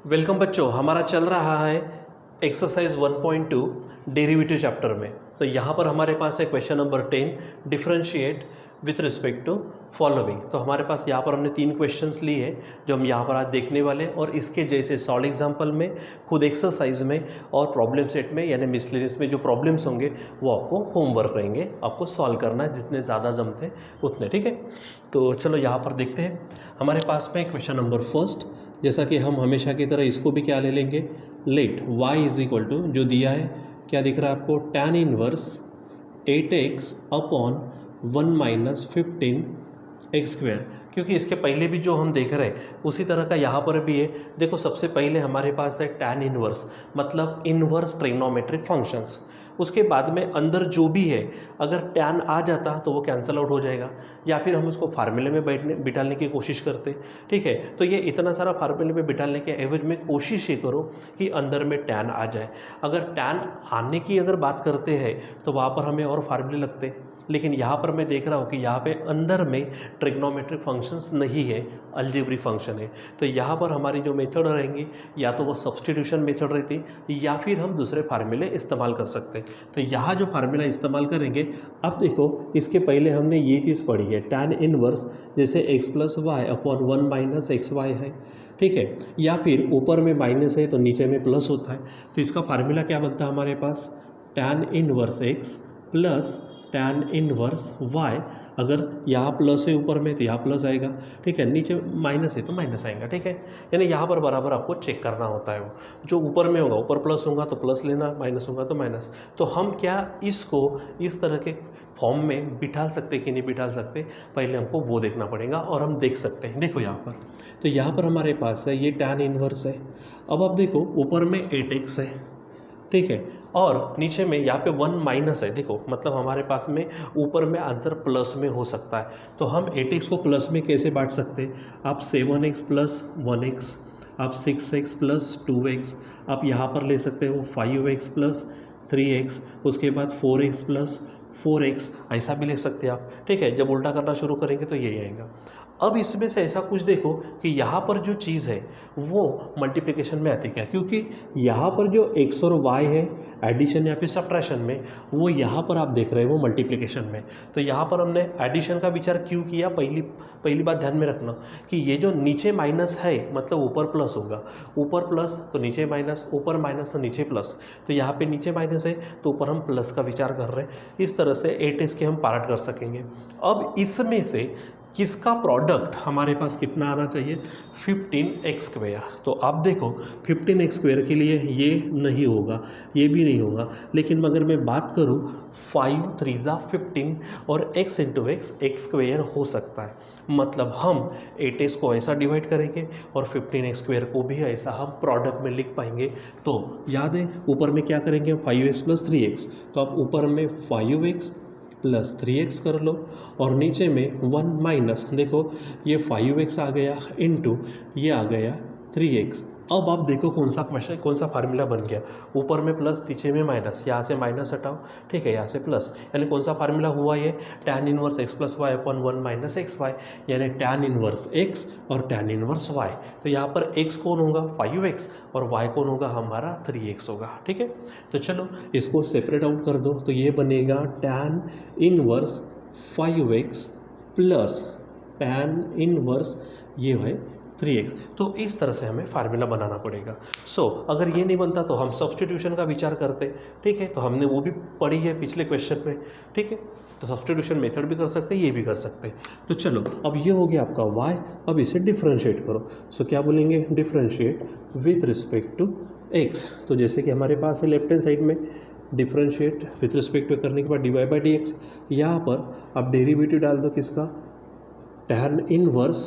Welcome बच्चों, हमारा चल रहा है एक्सरसाइज 1.2 डेरिवेटिव चैप्टर में। तो यहाँ पर हमारे पास है question number 10 differentiate with respect to following. तो हमारे पास यहाँ पर हमने 3 क्वेश्चंस लिए हैं जो हम यहाँ पर आज देखने वाले हैं, और इसके जैसे सॉल्व एग्जाम्पल में, खुद एक्सरसाइज में और प्रॉब्लम सेट में यानी मिसलेनियस में जो प्रॉब्लम्स होंगे वो आपको होमवर्क रहेंगे, आपको सॉल्व करना है, जितने ज़्यादा जमते उतने। ठीक है, तो चलो यहाँ पर देखते हैं। हमारे पास में क्वेश्चन नंबर फर्स्ट, जैसा कि हम हमेशा की तरह इसको भी क्या ले लेंगे, let y is equal to, जो दिया है क्या दिख रहा है आपको, tan inverse 8x upon 1 minus 15x square. क्योंकि इसके पहले भी जो हम देख रहे हैं उसी तरह का यहाँ पर भी है। देखो, सबसे पहले हमारे पास है tan इनवर्स, मतलब इनवर्स ट्रिग्नोमेट्रिक फंक्शंस। उसके बाद में अंदर जो भी है, अगर tan आ जाता तो वो कैंसिल आउट हो जाएगा, या फिर हम उसको फार्मूले में बिठाने की कोशिश करते। ठीक है, तो ये इतना सारा फार्मूले में बिठाने के एवज में कोशिश ये करो कि अंदर में tan आ जाए। अगर tan आने की अगर बात करते हैं तो वहाँ पर हमें और फार्मूले लगते, लेकिन यहाँ पर मैं देख रहा हूँ कि यहाँ पे अंदर में ट्रिग्नोमेट्रिक फंक्शंस नहीं है, अलजेब्रिक फंक्शन है। तो यहाँ पर हमारी जो मेथड रहेंगी, या तो वो सब्स्टिट्यूशन मेथड रहती, या फिर हम दूसरे फार्मूले इस्तेमाल कर सकते हैं। तो यहाँ जो फार्मूला इस्तेमाल करेंगे, अब देखो इसके पहले हमने ये चीज़ पढ़ी है, tan इनवर्स जैसे x plus y upon 1 minus x y है। ठीक है, या फिर ऊपर में माइनस है तो नीचे में प्लस होता है। तो इसका फार्मूला क्या बनता है हमारे पास, tan inverse x plus tan inverse y। अगर यहाँ प्लस है ऊपर में तो यहाँ प्लस आएगा, ठीक है, नीचे माइनस है तो माइनस आएगा। ठीक है, यानी यहाँ पर बराबर आपको चेक करना होता है। वो जो ऊपर में होगा, ऊपर प्लस होगा तो प्लस लेना, माइनस होगा तो माइनस। तो हम क्या इसको इस तरह के फॉर्म में बिठा सकते कि नहीं बिठा सकते, पहले हमको वो देखना पड़ेगा, और हम देख सकते हैं। देखो यहाँ पर, तो यहाँ पर हमारे पास है ये tan इनवर्स है। अब आप देखो ऊपर में 8x है, ठीक है, और नीचे में यहाँ पे 1 माइनस है। देखो, मतलब हमारे पास में ऊपर में आंसर प्लस में हो सकता है। तो हम 8x को प्लस में कैसे बांट सकते हैं, आप 7x प्लस 1x, आप 6x प्लस 2x, आप यहाँ पर ले सकते हो 5x प्लस 3x, उसके बाद 4x प्लस 4x, ऐसा भी ले सकते हैं आप। ठीक है, जब उल्टा करना शुरू करेंगे तो यही आएगा। अब इसमें से ऐसा कुछ देखो कि यहाँ पर जो चीज़ है वो मल्टीप्लिकेशन में आती क्या, क्योंकि यहाँ पर जो x और y है एडिशन या फिर सब्ट्रैक्शन में, वो यहाँ पर आप देख रहे हैं वो मल्टीप्लिकेशन में। तो यहाँ पर हमने एडिशन का विचार क्यों किया, पहली बात ध्यान में रखना कि ये जो नीचे माइनस है मतलब ऊपर प्लस होगा, ऊपर प्लस तो नीचे माइनस, ऊपर माइनस तो नीचे प्लस। तो यहाँ पे नीचे माइनस है तो ऊपर हम प्लस का विचार कर रहे हैं। इस तरह से 8x के हम पार्ट कर सकेंगे। अब इसमें से किसका प्रोडक्ट हमारे पास कितना आना चाहिए, 15x स्क्वायर। तो आप देखो 15x स्क्वायर के लिए ये नहीं होगा, ये भी नहीं होगा, लेकिन अगर मैं बात करूँ 5 3 जा 15 और x इंटू एक्स स्क्वायर हो सकता है। मतलब हम 8x को ऐसा डिवाइड करेंगे और 15x स्क्वायर को भी ऐसा हम प्रोडक्ट में लिख पाएंगे। तो याद है ऊपर में क्या करेंगे, 5x प्लस 3x, तो आप ऊपर में 5x प्लस 3x कर लो, और नीचे में 1 माइनस, देखो ये 5x आ गया इंटू ये आ गया 3x। अब आप देखो कौन सा क्वेश्चन, कौन सा फार्मूला बन गया, ऊपर में प्लस नीचे में माइनस, यहाँ से माइनस हटाओ, ठीक है, यहाँ से प्लस, यानी कौन सा फार्मूला हुआ ये, tan inverse x plus y upon 1 minus x y, यानी tan इनवर्स x और tan इनवर्स y। तो यहाँ पर x कौन होगा 5x और y कौन होगा हमारा 3x होगा। ठीक है, तो चलो इसको सेपरेट आउट कर दो, तो ये बनेगा tan inverse 5x plus tan inverse ये है 3x। तो इस तरह से हमें फार्मूला बनाना पड़ेगा। अगर ये नहीं बनता तो हम सब्स्टिट्यूशन का विचार करते। ठीक है, तो हमने वो भी पढ़ी है पिछले क्वेश्चन में। ठीक है, तो सब्स्टिट्यूशन मेथड भी कर सकते हैं, ये भी कर सकते हैं। तो चलो अब ये हो गया आपका y, अब इसे डिफ्रेंशिएट करो। क्या बोलेंगे, differentiate with respect to x। तो जैसे कि हमारे पास है लेफ्ट हैंड साइड में डिफ्रेंशिएट विथ रिस्पेक्ट टू करने के बाद dy/dx, यहाँ पर आप डेरिवेटिव डाल दो किसका, tan इनवर्स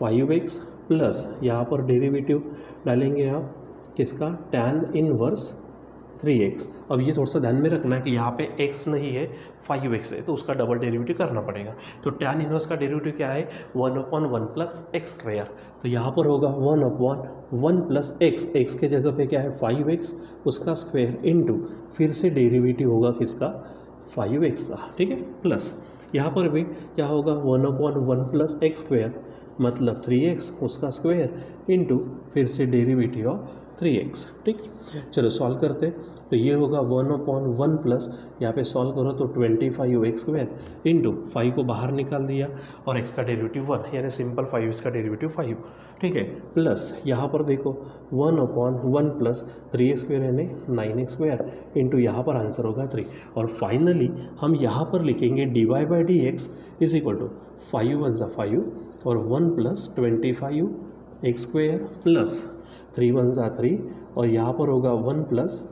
5x प्लस यहाँ पर डेरिवेटिव डालेंगे आप किसका, tan इनवर्स 3x। अब ये थोड़ा सा ध्यान में रखना है कि यहाँ पे x नहीं है 5x है, तो उसका डबल डेरिवेटिव करना पड़ेगा। तो tan इनवर्स का डेरिवेटिव क्या है, 1/1 प्लस एक्स स्क्वायर। तो यहाँ पर होगा 1/1 प्लस x के जगह पे क्या है 5x, उसका स्क्वायर इंटू फिर से डेरिवेटिव होगा किसका, 5x का। ठीक है, प्लस यहाँ पर भी क्या होगा 1/1 प्लस एक्स स्क्वायर मतलब 3x उसका स्क्वायर इंटू फिर से डेरिवेटिव ऑफ 3x। ठीक, चलो सॉल्व करते। तो ये होगा 1/1 प्लस यहाँ पे सॉल्व करो तो 25x स्क्वायर इंटू 5 को बाहर निकाल दिया और x का डेरिवेटिव 1 यानी सिंपल 5 इसका डेरिवेटिव 5। ठीक है, प्लस यहाँ पर देखो 1/1 प्लस 3x स्क्वायर यानी 9x स्क्वायर इंटू यहाँ पर आंसर होगा 3। और फाइनली हम यहाँ पर लिखेंगे dy/dx इज इक्वल टू 5 1 ज़ा 5 और 1 प्लस 25x स्क्वायर प्लस 3 1 ज़ा 3 और यहाँ पर होगा 1 प्लस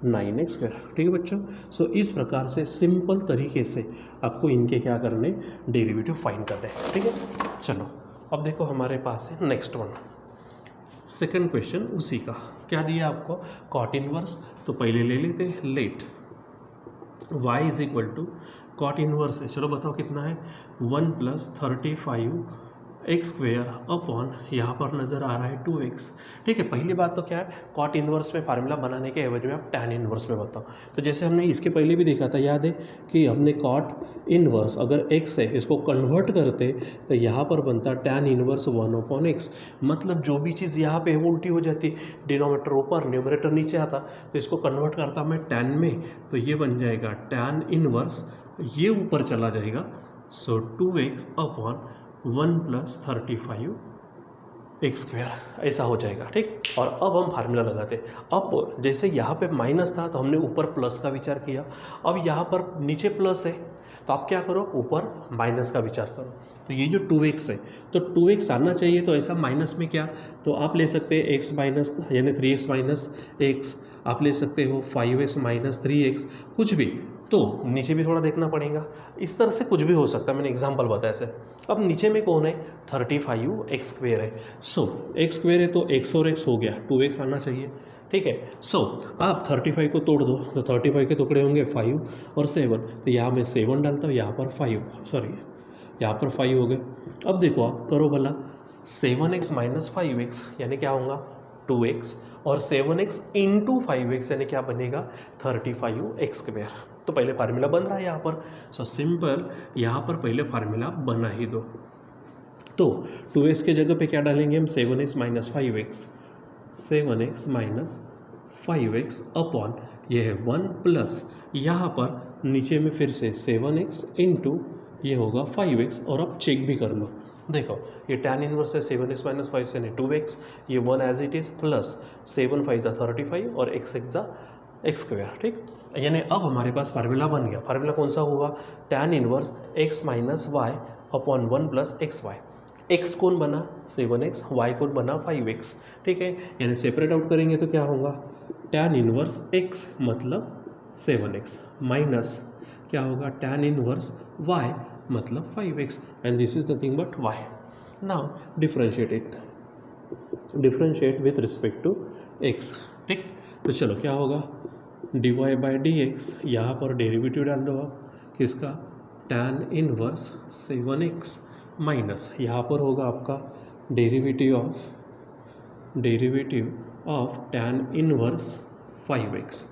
9x स्क्वायर। ठीक है बच्चों, सो इस प्रकार से सिंपल तरीके से आपको इनके क्या करने, डेरिवेटिव फाइंड करने। ठीक है, चलो अब देखो हमारे पास है नेक्स्ट वन, सेकंड क्वेश्चन उसी का। क्या दिया आपको, कॉट इनवर्स। तो पहले ले लेते हैं let y is equal to cot inverse है, चलो बताओ कितना है 1 प्लस 35x स्क्वेयर अपॉन यहाँ पर नज़र आ रहा है 2x। ठीक है, पहली बात तो क्या है, कॉट इनवर्स में फार्मूला बनाने के एवज में आप टैन इनवर्स में बताओ। तो जैसे हमने इसके पहले भी देखा था, याद है कि हमने कॉट इनवर्स अगर x है इसको कन्वर्ट करते तो यहाँ पर बनता टैन इनवर्स 1/x। मतलब जो भी चीज़ यहाँ पे है वो उल्टी हो जाती, डिनोमिनेटर ऊपर न्यूमरेटर नीचे आता, तो इसको कन्वर्ट करता मैं टैन में, तो ये बन जाएगा टैन इनवर्स, ये ऊपर चला जाएगा, सो 2x upon 1 plus 35x square ऐसा हो जाएगा। ठीक, और अब हम फार्मूला लगाते। अब जैसे यहाँ पे माइनस था तो हमने ऊपर प्लस का विचार किया, अब यहाँ पर नीचे प्लस है तो आप क्या करो, ऊपर माइनस का विचार करो। तो ये जो 2x है तो 2x आना चाहिए, तो ऐसा माइनस में क्या, तो आप ले सकते हैं x माइनस यानी 3x माइनस x, आप ले सकते हो 5x माइनस 3x, कुछ भी। तो नीचे भी थोड़ा देखना पड़ेगा, इस तरह से कुछ भी हो सकता है, मैंने एग्जांपल बताया ऐसे। अब नीचे में कौन है, 35x स्क्वेयर है, सो x स्क्वेयर है तो x और x हो गया, 2x आना चाहिए। ठीक है, सो आप 35 को तोड़ दो तो 35 के टुकड़े होंगे 5 और 7, तो यहाँ मैं 7 डालता हूँ, यहाँ पर 5 सॉरी यहाँ पर 5 हो गए। अब देखो आप करो भला, 7x माइनस 5x यानी क्या होगा 2x और 7x इंटू 5x यानी क्या बनेगा 35x स्क्वेयर। तो पहले फार्मूला बन रहा है यहाँ पर, सो सिंपल यहाँ पर पहले फार्मूला बना ही दो। तो 2x के जगह पे क्या डालेंगे हम, 7x minus 5x, 7x minus 5x upon ये है 1 प्लस यहाँ पर नीचे में फिर से 7x इंटू ये होगा 5x, और अब चेक भी कर लो, देखो ये टैन इनवर्स है 7x माइनस 5 यानी 2x, ये 1 एज इट इज़ प्लस 7 5 ज़ा 35 और x x ज़ा x स्क्वायर। ठीक, यानी अब हमारे पास फार्मूला बन गया। फार्मूला कौन सा हुआ, tan inverse x minus y upon 1 plus x y. x कौन बना 7x, y कौन बना 5x। ठीक है, यानी सेपरेट आउट करेंगे तो क्या होगा, टैन इनवर्स x मतलब 7x माइनस क्या होगा टैन इनवर्स y मतलब 5x, and this is nothing but y। Now differentiate it, differentiate with respect to x। ठीक, तो चलो क्या होगा, dy/dx, यहाँ पर डेरिवेटिव डाल दो आप किसका, टैन इनवर्स 7x माइनस यहाँ पर होगा आपका derivative of tan inverse 5x।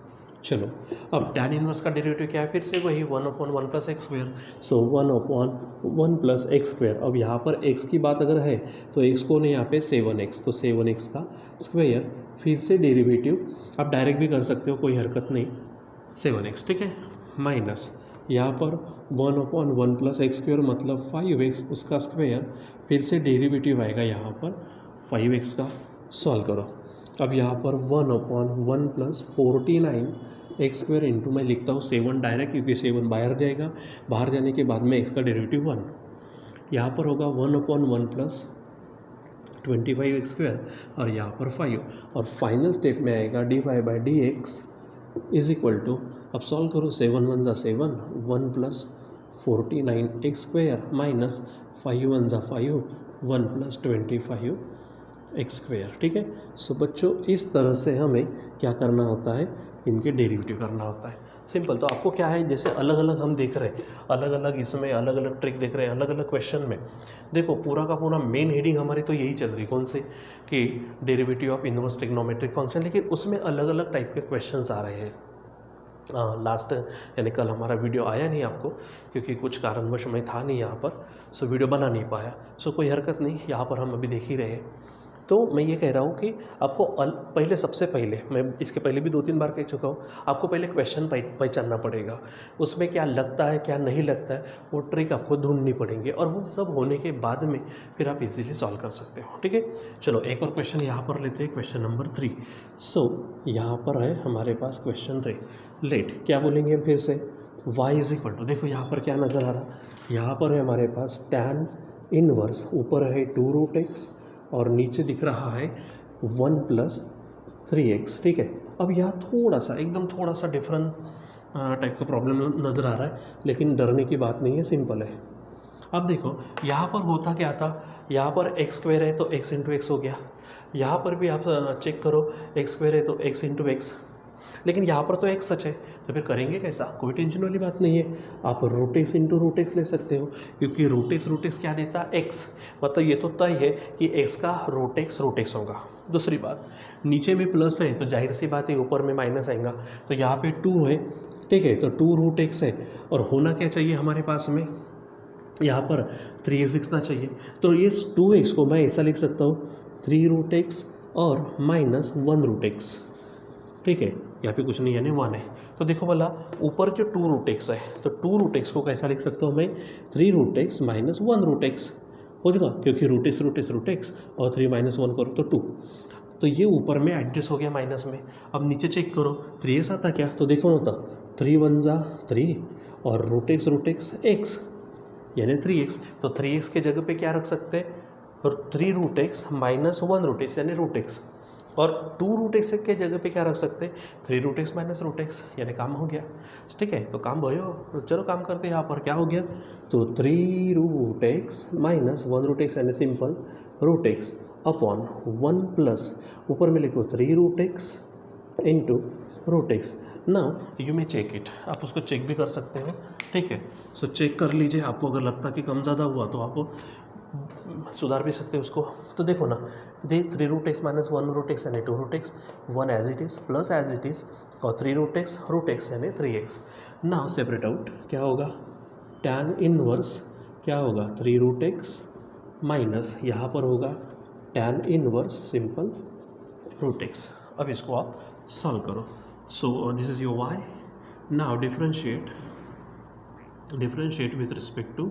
चलो अब टैन इनवर्स का डेरिवेटिव क्या है, फिर से वही 1/1 प्लस एक्स स्क्वायर, सो 1/1 प्लस एक्स स्क्वायर। अब यहाँ पर x की बात अगर है तो x कौन है यहाँ पे 7x, तो 7x का स्क्वायर, फिर से डेरिवेटिव आप डायरेक्ट भी कर सकते हो, कोई हरकत नहीं, 7x। ठीक है, माइनस यहाँ पर 1/1 प्लस एक्स स्क्वायर मतलब 5x उसका स्क्वायर, फिर से डेरिवेटिव आएगा यहाँ पर 5x का, सॉल्व करो। अब यहाँ पर 1/1 प्लस 49x स्क्वायर इंटू मैं लिखता हूँ 7 डायरेक्ट, क्योंकि 7 बाहर जाएगा, बाहर जाने के बाद में x का डेरिवेटिव 1, यहाँ पर होगा 1/1 प्लस 25x स्क्वायर और यहाँ पर 5, और फाइनल स्टेप में आएगा dy/dx इज इक्वल टू, अब सॉल्व करो, 7 1 ज़ा 7, 1 प्लस 49x स्क्वायर माइनस 5 1 ज़ा 5, 1 प्लस 25x स्क्वायर। ठीक है, सो बच्चों इस तरह से हमें क्या करना होता है, इनके डेरिवेटिव करना होता है, सिंपल। तो आपको क्या है, जैसे अलग अलग हम देख रहे हैं, अलग अलग इसमें अलग अलग ट्रिक देख रहे हैं, अलग अलग क्वेश्चन में देखो पूरा का पूरा मेन हेडिंग हमारी तो यही चल रही, कौन से कि derivative of inverse trigonometric function, लेकिन उसमें अलग अलग टाइप के क्वेश्चंस आ रहे हैं। लास्ट यानी कल हमारा वीडियो आया नहीं आपको, क्योंकि कुछ कारणवश मैं था नहीं यहाँ पर, सो वीडियो बना नहीं पाया। सो कोई हरकत नहीं, यहाँ पर हम अभी देख ही रहे हैं। तो मैं ये कह रहा हूँ कि आपको पहले, सबसे पहले, मैं इसके पहले भी 2-3 बार कह चुका हूँ, आपको पहले क्वेश्चन पहचानना पड़ेगा, उसमें क्या लगता है क्या नहीं लगता है, वो ट्रिक आपको ढूंढनी पड़ेंगे, और वो सब होने के बाद में फिर आप इजीली सॉल्व कर सकते हो। ठीक है, चलो एक और क्वेश्चन यहाँ पर लेते हैं, क्वेश्चन नंबर 3। सो यहाँ पर है हमारे पास क्वेश्चन 3। लेट क्या बोलेंगे हम फिर से, y इज इक्वल टू, देखो यहाँ पर क्या नज़र आ रहा, यहाँ पर है हमारे पास tan इनवर्स, ऊपर है 2√x और नीचे दिख रहा है 1 + 3x। ठीक है, अब यहाँ थोड़ा सा, एकदम थोड़ा सा डिफरेंट टाइप का प्रॉब्लम नज़र आ रहा है, लेकिन डरने की बात नहीं है, सिंपल है। अब देखो यहाँ पर होता क्या था, यहाँ पर x² है तो x × x हो गया, यहाँ पर भी आप चेक करो x² है तो x × x, लेकिन यहाँ पर तो x सच है, तो फिर करेंगे कैसा, कोई टेंशन वाली बात नहीं है। आप √x × √x ले सकते हो, क्योंकि √x क्या देता है, x, मतलब ये तो तय है कि x का √x होगा। दूसरी बात, नीचे में प्लस है तो जाहिर सी बात है ऊपर में माइनस आएगा, तो यहाँ पे 2 है, ठीक है, तो 2√x है, और होना क्या चाहिए हमारे पास में, यहाँ पर 3x लिखना चाहिए। तो ये 2x को मैं ऐसा लिख सकता हूँ 3√x और -1√x। ठीक है, यहाँ पे कुछ नहीं यानी 1 है। तो देखो भला ऊपर जो 2√x है, तो 2√x को कैसा लिख सकता हूँ मैं, 3√x - 1√x हो जाएगा, क्योंकि √x और 3 - 1 करो तो 2, तो ये ऊपर में एडजस्ट हो गया माइनस में। अब नीचे चेक करो 3x आता क्या, तो देखो ना, होता 3 × 1 = 3 और √x x यानी 3x, तो 3x के जगह पे क्या रख सकते हैं, और 3√x - 1√x यानी √x, और 2√x के जगह पे क्या रख सकते हैं, 3√x - √x, यानी काम हो गया। ठीक है, तो काम भयो, तो चलो काम करते हैं। यहाँ पर क्या हो गया, तो 3√x - 1√x यानी सिंपल √x अपॉन 1 प्लस ऊपर में लिखो 3√x × √x। Now you may check it, आप उसको चेक भी कर सकते हो। ठीक है, सो चेक कर लीजिए, आपको अगर लगता कि कम ज़्यादा हुआ तो आप सुधार भी सकते हो उसको। तो देखो ना, दे 3√x - 1√x यानी 2√x, 1 as it is plus as it is, और 3√x √x यानी 3x। नाउ सेपरेट आउट, क्या होगा, tan इनवर्स क्या होगा, 3√x माइनस यहाँ पर होगा tan इनवर्स सिंपल √x। अब इसको आप सॉल्व करो। So this is your y। Now differentiate with respect to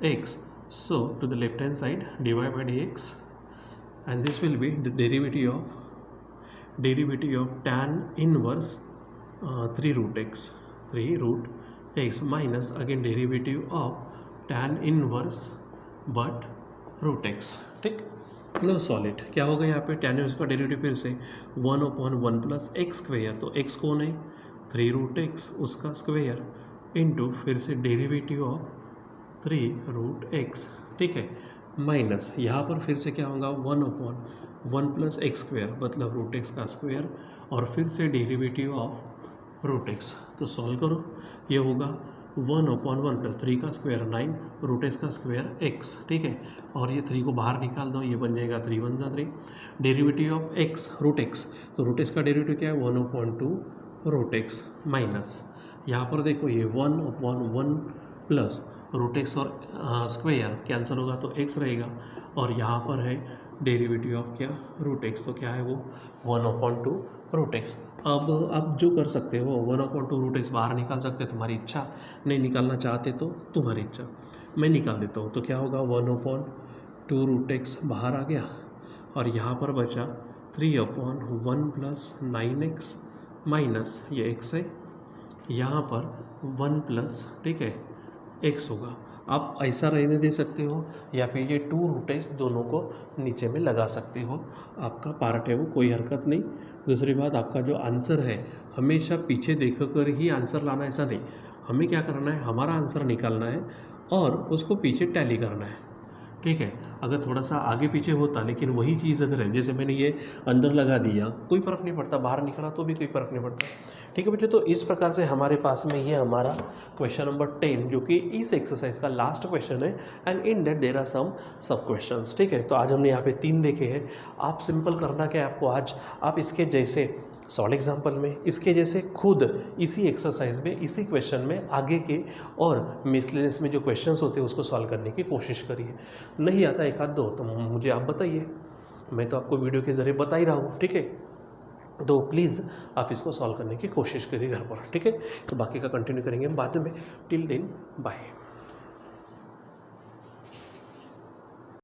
x, so to the left hand side dy by dx, and this will be the derivative of tan inverse 3√x minus again derivative of tan inverse but √x। ठीक, no solid क्या होगा यहाँ पे, tan inverse का derivative फिर से 1/1 + x², तो x कौन है, 3√x उसका स्क्वायर इंटू फिर से डेरिवेटिव ऑफ 3√x। ठीक है, माइनस यहाँ पर फिर से क्या होगा, 1/1 + x², मतलब √x का स्क्वायर, और फिर से डेरिवेटिव ऑफ √x। तो सॉल्व करो, ये होगा 1/1 + 3 का स्क्वायर 9, √x का स्क्वायर x। ठीक है, और ये 3 को बाहर निकाल दो, ये बन जाएगा 3 × 1 = 3, डेरिवेटिव ऑफ x √x, तो √x का डेरिवेटिव क्या है, 1/2 √x माइनस यहाँ पर देखो ये 1/1 प्लस √x और स्क्वायर कैंसिल होगा तो x रहेगा, और यहाँ पर है डेरिवेटिव ऑफ क्या, √x, तो क्या है वो 1/2 √x। अब आप जो कर सकते हो 1/2 √x बाहर निकाल सकते हो, तुम्हारी इच्छा, नहीं निकालना चाहते तो तुम्हारी इच्छा, मैं निकाल देता हूँ। तो क्या होगा, 1/2 √x बाहर आ गया, और यहाँ पर बचा 3/1 + 9x माइनस ये x है, यहाँ पर 1 प्लस, ठीक है, x होगा। आप ऐसा रहने दे सकते हो, या फिर ये 2√x दोनों को नीचे में लगा सकते हो, आपका पार्ट है वो, कोई हरकत नहीं। दूसरी बात, आपका जो आंसर है हमेशा पीछे देख कर ही आंसर लाना, ऐसा नहीं, हमें क्या करना है, हमारा आंसर निकालना है और उसको पीछे टैली करना है। ठीक है, अगर थोड़ा सा आगे पीछे होता, लेकिन वही चीज़ अगर है, जैसे मैंने ये अंदर लगा दिया, कोई फ़र्क नहीं पड़ता, बाहर निकला तो भी कोई फ़र्क नहीं पड़ता। ठीक है बच्चों, तो इस प्रकार से हमारे पास में ये हमारा क्वेश्चन नंबर 10, जो कि इस एक्सरसाइज का लास्ट क्वेश्चन है, and in that there are some sub questions. ठीक है, तो आज हमने यहाँ पे 3 देखे हैं। आप सिंपल करना क्या है आपको, आज आप इसके जैसे सॉल्व एग्जाम्पल में इसके जैसे खुद इसी एक्सरसाइज में, इसी क्वेश्चन में आगे के और मिसलेनियस में जो क्वेश्चंस होते हैं उसको सॉल्व करने की कोशिश करिए। नहीं आता एक आध दो तो मुझे आप बताइए, मैं तो आपको वीडियो के ज़रिए बता ही रहा हूँ, ठीक है। तो प्लीज़ आप इसको सॉल्व करने की कोशिश करिए घर पर, ठीक है। तो बाकी का कंटिन्यू करेंगे बाद में। Till then bye.